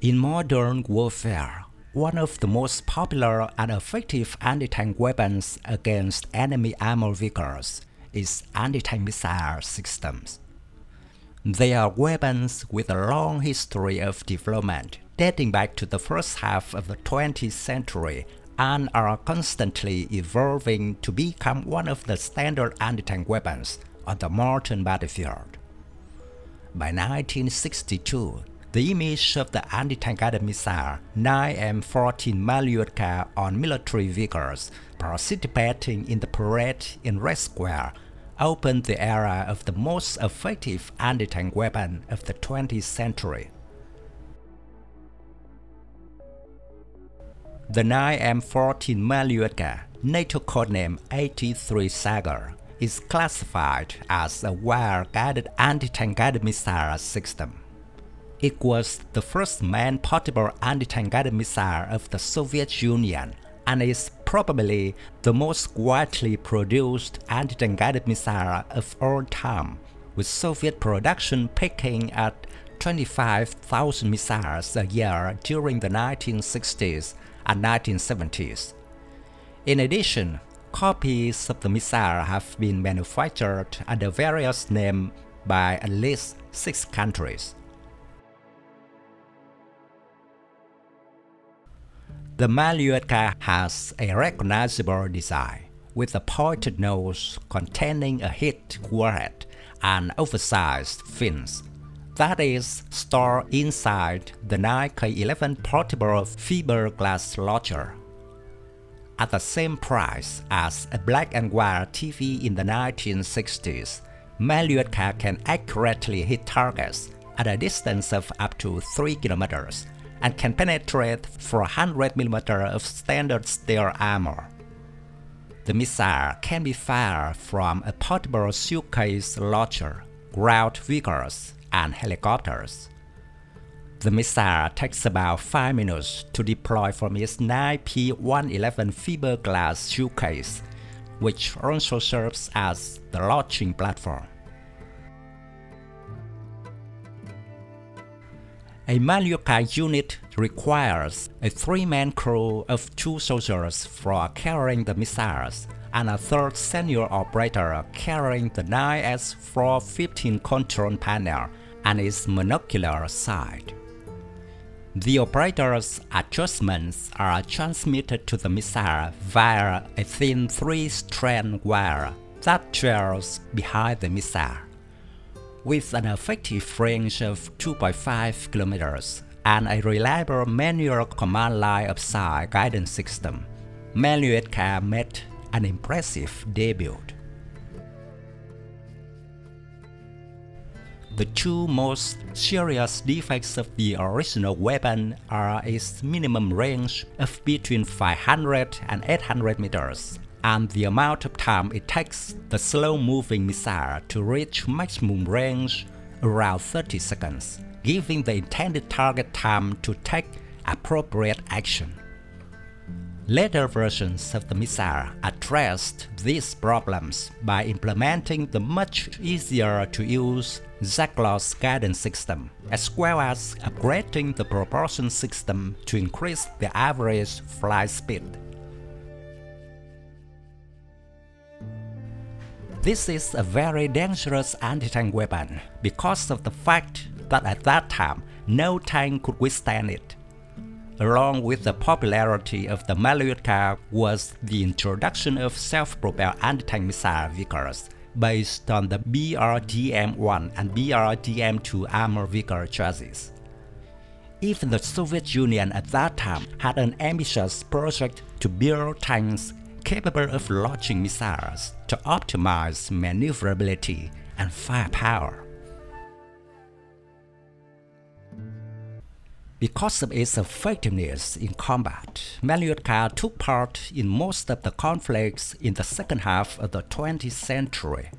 In modern warfare, one of the most popular and effective anti-tank weapons against enemy armored vehicles is anti-tank missile systems. They are weapons with a long history of development dating back to the first half of the 20th century and are constantly evolving to become one of the standard anti-tank weapons on the modern battlefield. By 1962, the image of the anti-tank guided missile 9M14 Malyutka on military vehicles participating in the parade in Red Square opened the era of the most effective anti-tank weapon of the 20th century. The 9M14 Malyutka, NATO codename AT-3 Sagger, is classified as a wire-guided anti-tank guided missile system. It was the first man-portable anti-tank guided missile of the Soviet Union and is probably the most widely produced anti-tank guided missile of all time, with Soviet production peaking at 25,000 missiles a year during the 1960s and 1970s. In addition, copies of the missile have been manufactured under various names by at least 6 countries. The Malyutka has a recognizable design, with a pointed nose containing a hit warhead and oversized fins. That is stored inside the 9K11 portable fiberglass launcher. At the same price as a black and white TV in the 1960s, Malyutka can accurately hit targets at a distance of up to 3 kilometers and can penetrate 400 mm of standard steel armor. The missile can be fired from a portable suitcase launcher, ground vehicles, and helicopters. The missile takes about 5 minutes to deploy from its 9P111 fiberglass suitcase, which also serves as the launching platform. A Malyutka unit requires a 3-man crew of 2 soldiers for carrying the missiles and a 3rd senior operator carrying the 9S415 control panel and its monocular side. The operator's adjustments are transmitted to the missile via a thin 3-strand wire that trails behind the missile. With an effective range of 2.5 kilometers and a reliable manual command line of sight guidance system, Malyutka made an impressive debut. The 2 most serious defects of the original weapon are its minimum range of between 500 and 800 meters, and the amount of time it takes the slow-moving missile to reach maximum range around 30 seconds, giving the intended target time to take appropriate action. Later versions of the missile addressed these problems by implementing the much easier-to-use Zaglos guidance system, as well as upgrading the propulsion system to increase the average flight speed. This is a very dangerous anti-tank weapon because of the fact that at that time no tank could withstand it. Along with the popularity of the Malyutka was the introduction of self-propelled anti-tank missile vehicles based on the BRDM-1 and BRDM-2 armored vehicle chassis. Even the Soviet Union at that time had an ambitious project to build tanks capable of launching missiles to optimize maneuverability and firepower. Because of its effectiveness in combat, Malyutka took part in most of the conflicts in the second half of the 20th century.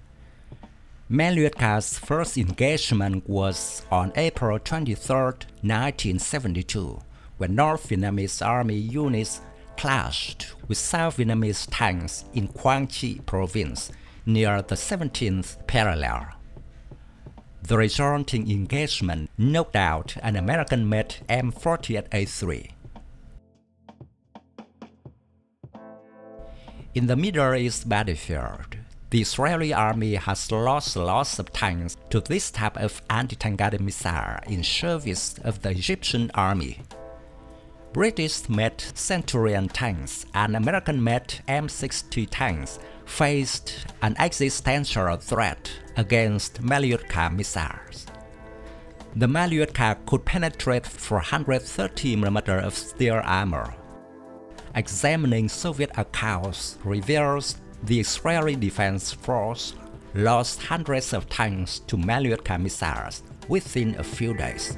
Malyutka's first engagement was on April 23, 1972, when North Vietnamese Army units clashed with South Vietnamese tanks in Quang Tri province near the 17th parallel. The resulting engagement knocked out an American-made M14 AT-3. In the Middle East battlefield, the Israeli army has lost lots of tanks to this type of anti-tank guided missile in service of the Egyptian army. British-made Centurion tanks and American-made M60 tanks faced an existential threat against Malyutka missiles. The Malyutka could penetrate 430 mm of steel armor. Examining Soviet accounts reveals the Israeli Defense Force lost hundreds of tanks to Malyutka missiles within a few days.